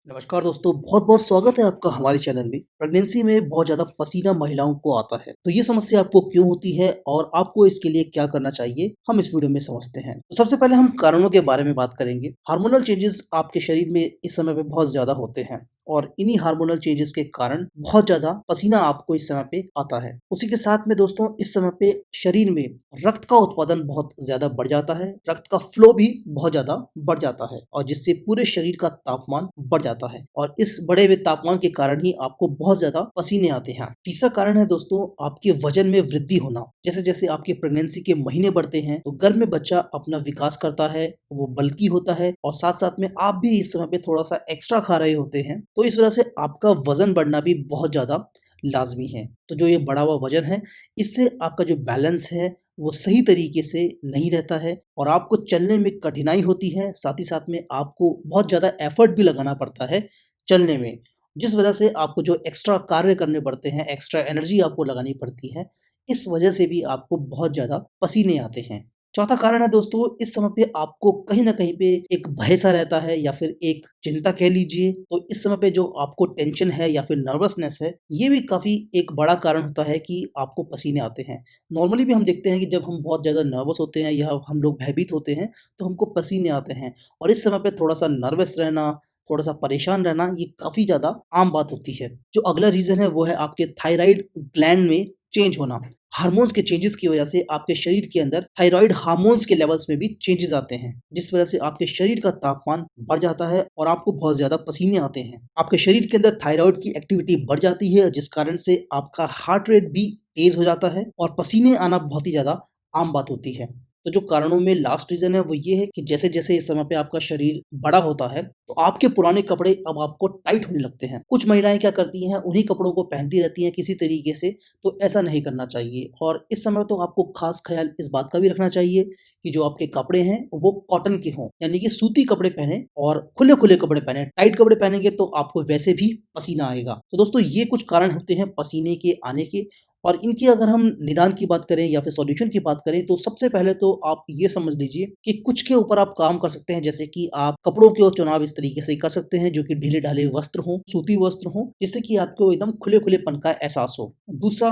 नमस्कार दोस्तों, बहुत-बहुत स्वागत है आपका हमारे चैनल में। प्रेगनेंसी में बहुत ज़्यादा पसीना महिलाओं को आता है, तो ये समस्या आपको क्यों होती है और आपको इसके लिए क्या करना चाहिए, हम इस वीडियो में समझते हैं। तो सबसे पहले हम कारणों के बारे में बात करेंगे। हार्मोनल चेंजेस आपके शरीर में इस समय पे बहुत ज़्यादा होते हैं और इन्हीं हार्मोनल चेंजेस के कारण बहुत ज़्यादा पसीना आपको इस समय पे आता है। उसी के साथ में दोस्तों इस समय पे शरीर में रक्त का उत्पादन बहुत ज़्यादा बढ़ जाता है, रक्त का फ्लो भी बहुत ज़्यादा बढ़ जाता है और जिससे पूरे शरीर का तापमान बढ़ जाता है और इस बढ़े हुए तापमान के कारण ही आपको बहुत ज़्यादा पसीने आते हैं। तीसरा कारण है दोस्तों आपके वजन में वृद्धि होना। जैसे-जैसे आपकी प्रेगनेंसी के महीने बढ़ते हैं, तो गर्भ में बच्चा अपना विकास करता है, वो बल्की होता है और साथ-साथ में आप भी इस समय पे थोड़ा-सा एक्स्ट्रा खा रहे होते हैं, तो इस वजह से आपका वज़न बढ़ना भी बहुत ज़्यादा लाज़मी है। तो जो ये बढ़ा हुआ वज़न है, इससे आपका जो बैलेंस है, वो सही तरीके से नहीं रहता है और आपको चलने में कठिनाई होती है, साथ ही साथ में आपको बहुत ज़्यादा एफ़र्ट भी लगाना पड़ता है चलने में, जिस वजह से आपको जो एक्स्ट्रा कार्य करने पड़ते हैं, एक्स्ट्रा एनर्जी आपको लगानी पड़ती है, इस वजह से भी आपको बहुत ज़्यादा पसीने आते हैं। चौथा कारण है दोस्तों, इस समय पे आपको कहीं न कहीं पे एक भय-सा रहता है या फिर एक चिंता कह लीजिए, तो इस समय पे जो आपको टेंशन है या फिर नर्वसनेस है, ये भी काफ़ी एक बड़ा कारण होता है कि आपको पसीने आते हैं। नॉर्मली भी हम देखते हैं कि जब हम बहुत ज़्यादा नर्वस होते हैं या हम लोग भयभीत होते हैं, तो हमको पसीने आते हैं और इस समय पे थोड़ा-सा नर्वस रहना, थोड़ा-सा परेशान रहना, ये काफ़ी ज़्यादा आम बात होती है। जो अगला रीज़न है, वो है आपके थायराइड ग्लैंड में चेंज होना। हार्मोन्स के चेंजेस की वजह से आपके शरीर के अंदर थायराइड हार्मोन्स के लेवल्स में भी चेंजेस आते हैं, जिस वजह से आपके शरीर का तापमान बढ़ जाता है और आपको बहुत ज़्यादा पसीने आते हैं। आपके शरीर के अंदर थायराइड की एक्टिविटी बढ़ जाती है, जिस कारण से आपका हार्ट रेट भी तेज़ हो जाता है और पसीने आना बहुत ही ज़्यादा आम बात होती है। तो जो कारणों में लास्ट रीज़न है वो ये है कि जैसे-जैसे इस समय पे आपका शरीर बड़ा होता है, तो आपके पुराने कपड़े अब आपको टाइट होने लगते हैं। कुछ महिलाएँ क्या करती हैं, उन्हीं कपड़ों को पहनती रहती हैं किसी तरीके से, तो ऐसा नहीं करना चाहिए और इस समय तो आपको ख़ास ख़्याल इस बात का भी रखना चाहिए कि जो आपके कपड़े हैं, वो कॉटन के हों, यानी कि सूती कपड़े पहनें और खुले-खुले कपड़े पहनें। टाइट कपड़े पहनेंगे तो आपको वैसे भी पसीना आएगा। तो दोस्तों ये कुछ कारण होते हैं पसीने के आने के और इनकी अगर हम निदान की बात करें या फिर सॉल्यूशन की बात करें तो सबसे पहले तो आप ये समझ लीजिए कि कुछ के ऊपर आप काम कर सकते हैं, जैसे कि आप कपड़ों के चुनाव इस तरीके से कर सकते हैं जो कि ढीले-ढाले वस्त्र हों, सूती वस्त्र हों, जिससे कि आपको एकदम खुले-खुलेपन का एहसास हो। दूसरा,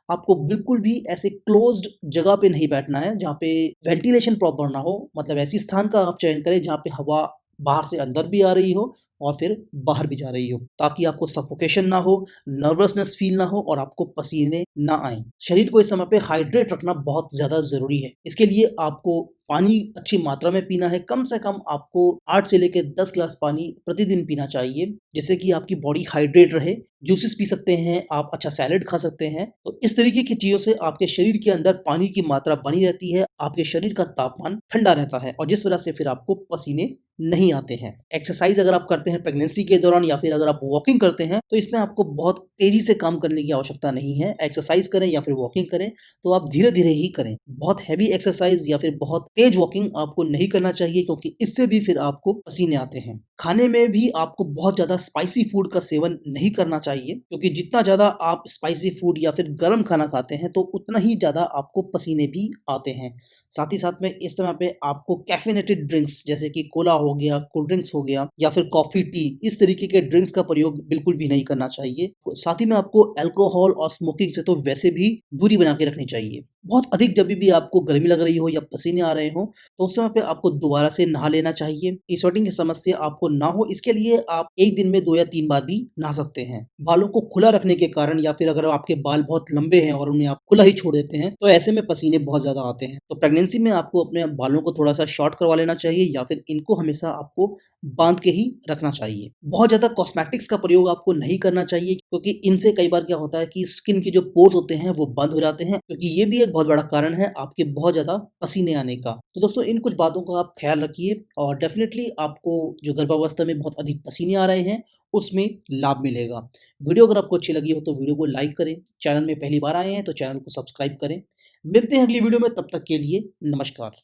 आपको बिल्कुल भी ऐसे क्लोज़्ड जगह पे नहीं बैठना है जहाँ पे वेंटिलेशन प्रॉपर ना हो, मतलब ऐसी स्थान का आप चयन करें जहाँ पे हवा बाहर से अंदर भी आ रही हो और फिर बाहर भी जा रही हो, ताकि आपको सफोकेशन ना हो, नर्वसनेस फ़ील ना हो और आपको पसीने ना आएँ। शरीर को इस समय पे हाइड्रेट रखना बहुत ज़्यादा ज़रूरी है। इसके लिए आपको पानी अच्छी मात्रा में पीना है, कम से कम आपको 8 से लेके 10 ग्लास पानी प्रतिदिन पीना चाहिए, जिससे कि आपकी बॉडी हाइड्रेट रहे। जूसेस पी सकते हैं, आप अच्छा सैलेड खा सकते हैं। तो इस तरीके की चीज़ों से आपके शरीर के अंदर पानी की मात्रा बनी रहती है, आपके शरीर का तापमान ठंडा रहता है और जिस वजह से फिर आपको पसीने नहीं आते हैं। एक्सरसाइज़ अगर आप करते हैं प्रेगनेंसी के दौरान या फिर अगर आप वॉकिंग करते हैं, तो इसमें आपको बहुत तेज़ी से काम करने की आवश्यकता नहीं है। एक्सरसाइज़ करें या फिर वॉकिंग करें, तो आप धीरे-धीरे ही करें। बहुत हेवी एक्सरसाइज़ या फिर बहुत तेज़ वॉकिंग आपको नहीं करना चाहिए क्योंकि इससे भी फिर आपको पसीने आते हैं। खाने में भी आपको बहुत ज़्यादा स्पाइसी फूड का सेवन नहीं करना चाहिए क्योंकि जितना ज़्यादा आप स्पाइसी फूड या फिर गरम खाना खाते हैं, तो उतना ही ज़्यादा आपको पसीने भी आते हैं। साथ ही साथ में इस समय पे आपको कैफ़ीनेटेड ड्रिंक्स जैसे कि कोला हो गया, कोल्ड ड्रिंक्स हो गया या फिर कॉफ़ी, टी इस तरीके के ड्रिंक्स का प्रयोग बिल्कुल भी नहीं करना चाहिए। साथ ही में आपको अल्कोहल और स्मोकिंग से तो वैसे भी दूरी बना के रखनी चाहिए। बहुत अधिक जभी भी आपको गर्मी लग रही हो या पसीने आ रहे हों, तो उस समय पे आपको दोबारा से नहा लेना चाहिए। ये स्वेटिंग की समस्या आपको ना हो इसके लिए आप 1 दिन में 2 या 3 बार भी नहा सकते हैं। बालों को खुला रखने के कारण या फिर अगर आपके बाल बहुत लंबे हैं और उन्हें आप खुला ही छोड़ देते हैं, तो ऐसे में पसीने बहुत ज़्यादा आते हैं। तो प्रेगनेंसी में आपको अपने बालों को थोड़ा-सा शॉर्ट करवा लेना चाहिए या फिर इनको हमेशा आपको बाँध के ही रखना चाहिए। बहुत ज़्यादा कॉस्मेटिक्स का प्रयोग आपको नहीं करना चाहिए क्योंकि इनसे कई बार क्या होता है कि स्किन के जो पोर्स होते हैं वो बंद हो जाते हैं, क्योंकि ये भी एक बहुत बड़ा कारण है आपके बहुत ज़्यादा पसीने आने का। तो दोस्तों इन कुछ बातों का आप ख़्याल रखिए और डेफ़िनिटली आपको जो गर्भावस्था में बहुत अधिक पसीने आ रहे हैं, उसमें लाभ मिलेगा। वीडियो अगर आपको अच्छी लगी हो तो वीडियो को लाइक करें, चैनल में पहली बार आए हैं तो चैनल को सब्सक्राइब करें। मिलते हैं अगली वीडियो में, तब तक के लिए नमस्कार।